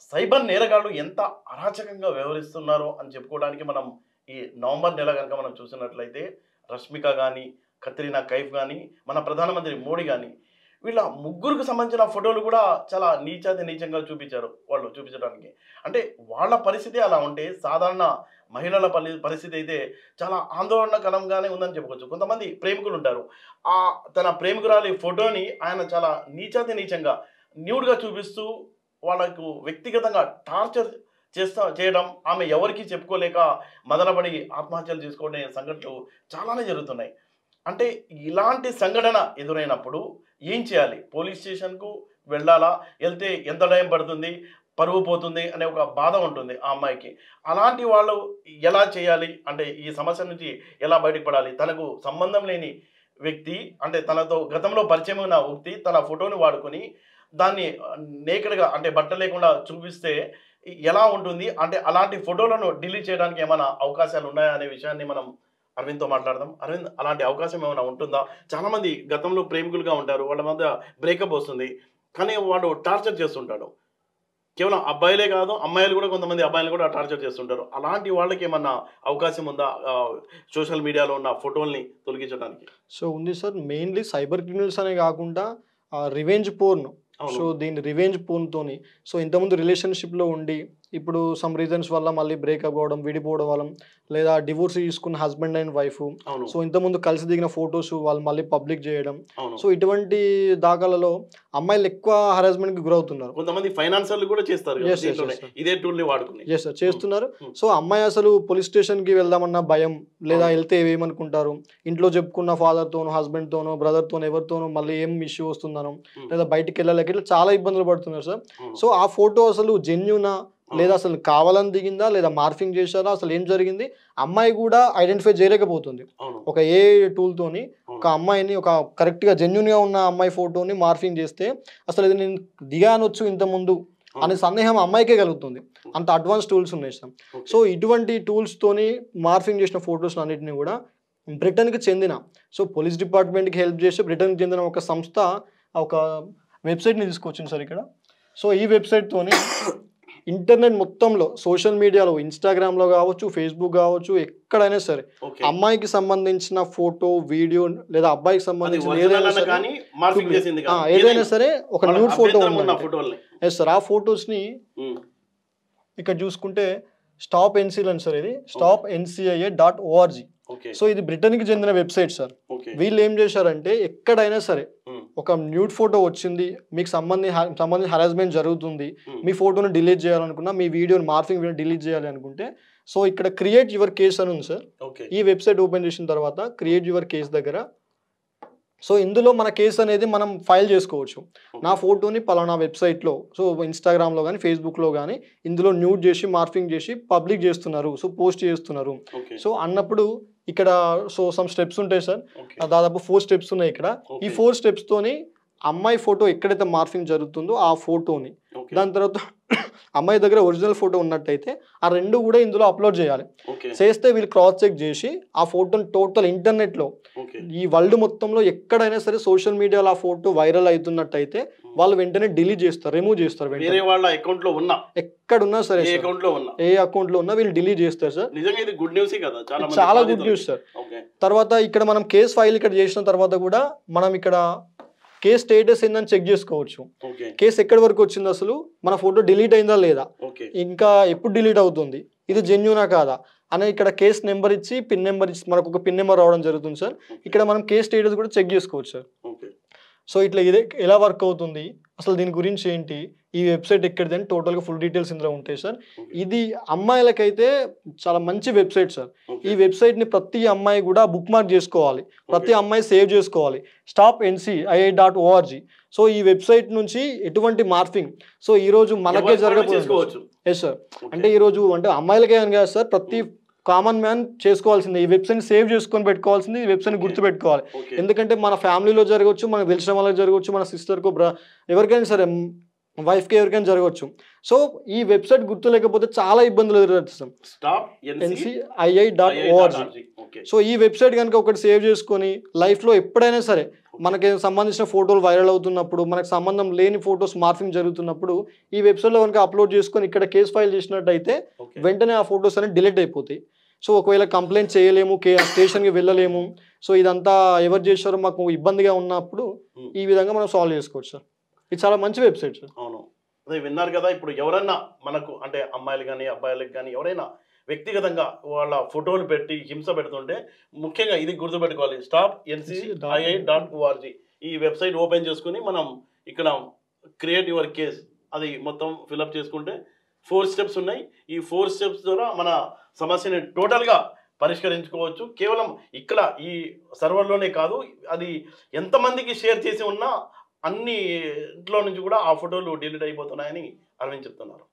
Cyber నేరగాళ్ళు ఎంత అరాచకంగా వ్యవహరిస్తున్నారో అని చెప్పుకోవడానికి మనం ఈ నవంబర్ నెల కనుక మనం చూసినట్లయితే రష్మిక కానీ, కత్రినా కైఫ్ కానీ, మన ప్రధానమంత్రి మోడీ కానీ వీళ్ళ ముగ్గురికి సంబంధించిన ఫోటోలు కూడా చాలా నీచాతి నీచంగా చూపించారు వాళ్ళు చూపించడానికి. అంటే వాళ్ళ పరిస్థితి అలా ఉంటే సాధారణ మహిళల పరిస్థితి అయితే చాలా ఆందోళనకరంగానే ఉందని చెప్పుకోవచ్చు. కొంతమంది ప్రేమికులు ఉంటారు. తన ప్రేమికురాలి ఫోటోని ఆయన చాలా నీచాతి నీచంగా న్యూడ్గా చూపిస్తూ వాళ్ళకు వ్యక్తిగతంగా టార్చర్ చేయడం, ఆమె ఎవరికి చెప్పుకోలేక మదనపడి ఆత్మహత్యలు చేసుకోవడం సంఘటనలు చాలానే జరుగుతున్నాయి. అంటే ఇలాంటి సంఘటన ఎదురైనప్పుడు ఏం చేయాలి? పోలీస్ స్టేషన్కు వెళ్ళాలా? వెళ్తే ఎంత టైం పడుతుంది, పరువు పోతుంది అనే ఒక బాధ ఉంటుంది ఆ అమ్మాయికి. అలాంటి వాళ్ళు ఎలా చేయాలి? అంటే ఈ సమస్య నుంచి ఎలా బయటపడాలి? తనకు సంబంధం లేని వ్యక్తి, అంటే తనతో గతంలో పరిచయం ఉన్న వ్యక్తి తన ఫోటోని వాడుకొని దాన్ని నేకెడ్గా అంటే బట్ట లేకుండా చూపిస్తే ఎలా ఉంటుంది? అంటే అలాంటి ఫోటోలను డిలీట్ చేయడానికి ఏమైనా అవకాశాలు ఉన్నాయా అనే విషయాన్ని మనం అరవింద్తో మాట్లాడదాం. అరవింద్, అలాంటి అవకాశం ఏమైనా ఉంటుందా? చాలామంది గతంలో ప్రేమికులుగా ఉంటారు, వాళ్ళ మధ్య బ్రేకప్ వస్తుంది, కానీ వాడు టార్చర్ చేస్తుంటాడు. కేవలం అబ్బాయిలే కాదు, అమ్మాయిలు కూడా, కొంతమంది అబ్బాయిలు కూడా టార్చర్ చేస్తుంటారు. అలాంటి వాళ్ళకి ఏమన్నా అవకాశం ఉందా సోషల్ మీడియాలో ఉన్న ఫోటోల్ని తొలగించడానికి? సో ఉంది సార్. మెయిన్లీ సైబర్ క్రిమినల్స్ అనే కాకుండా రివెంజ్ పోర్న్. సో దీని రివెంజ్ పోర్న్తోని సో ఇంతకుముందు రిలేషన్షిప్లో ఉండి ఇప్పుడు సమ్ రీజన్స్ వల్ల మళ్ళీ బ్రేకప్ అవ్వడం, విడిపోవడం వల్ల, లేదా డివోర్స్ తీసుకున్న హస్బెండ్ అండ్ వైఫ్, సో ఇంతకుముందు కలిసి దిగిన ఫొటోస్ వాళ్ళు మళ్ళీ పబ్లిక్ చేయడం, సో ఇటువంటి దాఖలలో అమ్మాయిలు ఎక్కువ హరాస్మెంట్కి గురవుతున్నారు. కొంతమంది ఫైనాన్షియల్ కూడా చేస్తారు, ఇదే టూల్ని వాడుకుని చేస్తున్నారు. సో అమ్మాయి అసలు పోలీస్ స్టేషన్కి వెళ్దామన్న భయం, లేదా వెళ్తే ఏమనుకుంటారు, ఇంట్లో చెప్పుకున్న ఫాదర్తోనో, హస్బెండ్తోనో, బ్రదర్తోనో, ఎవరితోనో మళ్ళీ ఏం ఇష్యూ వస్తుందనో, లేదా బయటికి వెళ్ళలేక ఇట్లా చాలా ఇబ్బందులు పడుతున్నారు సార్. సో ఆ ఫోటో అసలు జెన్యూనా, లేదా అసలు కావాలని దిగిందా, లేదా మార్ఫింగ్ చేశారా, అసలు ఏం జరిగింది అమ్మాయి కూడా ఐడెంటిఫై చేయలేకపోతుంది. ఒక ఏ టూల్తోని ఒక అమ్మాయిని, ఒక కరెక్ట్గా జెన్యూన్గా ఉన్న అమ్మాయి ఫోటోని మార్ఫింగ్ చేస్తే అసలు ఇది నేను దిగానొచ్చు ఇంతకుముందు అనే సందేహం అమ్మాయికే కలుగుతుంది. అంత అడ్వాన్స్ టూల్స్ ఉన్నాయి సార్. సో ఇటువంటి టూల్స్తోని మార్ఫింగ్ చేసిన ఫొటోస్ అన్నింటినీ కూడా బ్రిటన్కి చెందిన, సో పోలీస్ డిపార్ట్మెంట్కి హెల్ప్ చేసి బ్రిటన్కి చెందిన ఒక సంస్థ ఒక వెబ్సైట్ని తీసుకొచ్చింది సార్ ఇక్కడ. సో ఈ వెబ్సైట్తోని ఇంటర్నెట్ మొత్తంలో సోషల్ మీడియాలో, ఇన్స్టాగ్రామ్లో కావచ్చు, ఫేస్బుక్ కావచ్చు, ఎక్కడైనా సరే అమ్మాయికి సంబంధించిన ఫోటో, వీడియో, లేదా అబ్బాయికి సంబంధించిన ఏదైనా సరే ఒక న్యూడ్ ఫోటో ఉంది. Yes sir. ఆ ఫొటోస్ని ఇక్కడ చూసుకుంటే స్టాప్ ఎన్సీఎల్ సార్, ఇది స్టాప్ NCIA.org. సో ఇది బ్రిటన్కి చెందిన వెబ్సైట్ సార్. వీళ్ళు ఏం చేశారంటే ఎక్కడైనా సరే ఒక న్యూడ్ ఫోటో వచ్చింది, మీకు సంబంధించిన హరాస్మెంట్ జరుగుతుంది, మీ ఫోటోని డిలీట్ చేయాలనుకున్నా, మీ వీడియోని మార్ఫింగ్ వీడియో డిలీట్ చేయాలి అనుకుంటే, సో ఇక్కడ క్రియేట్ యువర్ కేస్ అని ఉంది సార్. ఈ వెబ్సైట్ ఓపెన్ చేసిన తర్వాత క్రియేట్ యువర్ కేస్ దగ్గర సో ఇందులో మన కేసు అనేది మనం ఫైల్ చేసుకోవచ్చు. నా ఫోటోని పలానా వెబ్సైట్లో, సో ఇన్స్టాగ్రామ్లో కానీ, ఫేస్బుక్లో కానీ ఇందులో న్యూడ్ చేసి మార్ఫింగ్ చేసి పబ్లిక్ చేస్తున్నారు, సో పోస్ట్ చేస్తున్నారు. సో అన్నప్పుడు ఇక్కడ సో సమ్ స్టెప్స్ ఉంటాయి సార్. దాదాపు 4 స్టెప్స్ ఉన్నాయి ఇక్కడ. ఈ 4 స్టెప్స్తోని అమ్మాయి ఫోటో ఎక్కడైతే మార్ఫింగ్ జరుగుతుందో ఆ ఫోటోని, దాని తర్వాత అమ్మాయి దగ్గర ఒరిజినల్ ఫోటో ఉన్నట్టయితే ఆ రెండు కూడా ఇందులో అప్లోడ్ చేయాలి. చేస్తే వీళ్ళు క్రాస్ చెక్ చేసి ఆ ఫోటోని టోటల్ ఇంటర్నెట్లో, ఈ వరల్డ్ మొత్తంలో ఎక్కడైనా సరే సోషల్ మీడియాలో ఆ ఫోటో వైరల్ అవుతున్నట్టయితే వాళ్ళు వెంటనే డిలీట్ చేస్తారు, రిమూవ్ చేస్తారు. ఎక్కడున్నా సరే, ఏ అకౌంట్లో ఉన్నా వీళ్ళు డిలీట్ చేస్తారు సార్. చాలా గుడ్ న్యూస్ సార్. తర్వాత ఇక్కడ మనం కేస్ ఫైల్ ఇక్కడ చేసిన తర్వాత కూడా మనం ఇక్కడ కేస్ స్టేటస్ ఏందని చెక్ చేసుకోవచ్చు. కేసు ఎక్కడి వరకు వచ్చింది, అసలు మన ఫోటో డిలీట్ అయిందా లేదా, ఇంకా ఎప్పుడు డిలీట్ అవుతుంది, ఇది జెన్యూనా కాదా అని ఇక్కడ కేస్ నెంబర్ ఇచ్చి, పిన్ నెంబర్ ఇచ్చి మనకు ఒక పిన్ నెంబర్ రావడం జరుగుతుంది సార్. ఇక్కడ మనం కేస్ స్టేటస్ కూడా చెక్ చేసుకోవచ్చు సార్. సో ఇట్లా ఇదే ఎలా వర్క్ అవుతుంది, అసలు దీని గురించి ఏంటి, ఈ వెబ్సైట్ ఎక్కడిది అని టోటల్గా ఫుల్ డీటెయిల్స్ ఇందులో ఉంటాయి సార్. ఇది అమ్మాయిలకైతే చాలా మంచి వెబ్సైట్ సార్. ఈ వెబ్సైట్ని ప్రతి అమ్మాయి కూడా బుక్ మార్క్ చేసుకోవాలి, ప్రతి అమ్మాయి సేవ్ చేసుకోవాలి. Stop NCIA.org. సో ఈ వెబ్సైట్ నుంచి ఎటువంటి మార్ఫింగ్ సో ఈరోజు మనకే జరగకపోవచ్చు. Yes sir. అంటే ఈరోజు అంటే అమ్మాయిలకే అని కాదు సార్, ప్రతి కామన్ మ్యాన్ చేసుకోవాల్సిందే. ఈ వెబ్సైట్ని సేవ్ చేసుకొని పెట్టుకోవాల్సింది, ఈ వెబ్సైట్ని గుర్తుపెట్టుకోవాలి. ఎందుకంటే మన ఫ్యామిలీలో జరగవచ్చు, మనకు తెలిసిన వాళ్ళకి జరగవచ్చు, మన సిస్టర్కు ఎవరికైనా సరే, వైఫ్కి ఎవరికైనా జరగవచ్చు. సో ఈ వెబ్సైట్ గుర్తు లేకపోతే చాలా ఇబ్బందులు ఎదురవుతాం. NCII.org. సో ఈ వెబ్సైట్ కనుక ఒకటి సేవ్ చేసుకొని లైఫ్లో ఎప్పుడైనా సరే మనకి సంబంధించిన ఫోటోలు వైరల్ అవుతున్నప్పుడు, మనకు సంబంధం లేని ఫోటోస్ మార్ఫింగ్ జరుగుతున్నప్పుడు ఈ వెబ్సైట్లో కనుక అప్లోడ్ చేసుకొని ఇక్కడ కేసు ఫైల్ చేసినట్టయితే వెంటనే ఆ ఫోటోస్ అనేవి డిలీట్ అయిపోతాయి. సో ఒకవేళ కంప్లైంట్ చేయలేము, స్టేషన్కి వెళ్ళలేము, సో ఇదంతా ఎవరు చేశారో మాకు ఇబ్బందిగా ఉన్నప్పుడు ఈ విధంగా మనం సాల్వ్ చేసుకోవచ్చు సార్. ఇది చాలా మంచి వెబ్సైట్ సార్. అవును, అదే విన్నారు కదా. ఇప్పుడు ఎవరన్నా మనకు అంటే అమ్మాయిలు కానీ అబ్బాయిలకు కానీ ఎవరైనా వ్యక్తిగతంగా వాళ్ళ ఫోటోలు పెట్టి హింస పెడుతుంటే ముఖ్యంగా ఇది గుర్తుపెట్టుకోవాలి, stopNCII.org ఈ వెబ్సైట్ ఓపెన్ చేసుకుని మనం ఇక్కడ క్రియేట్ యువర్ కేస్ అది మొత్తం ఫిల్అప్ చేసుకుంటే 4 స్టెప్స్ ఉన్నాయి. ఈ 4 స్టెప్స్ ద్వారా మన సమస్యని టోటల్గా పరిష్కరించుకోవచ్చు. కేవలం ఇక్కడ ఈ సర్వర్లోనే కాదు, అది ఎంతమందికి షేర్ చేసి ఉన్నా అన్నింట్లో నుంచి కూడా ఆ ఫోటోలు డిలీట్ అయిపోతున్నాయని అరవింద్ చెప్తున్నారు.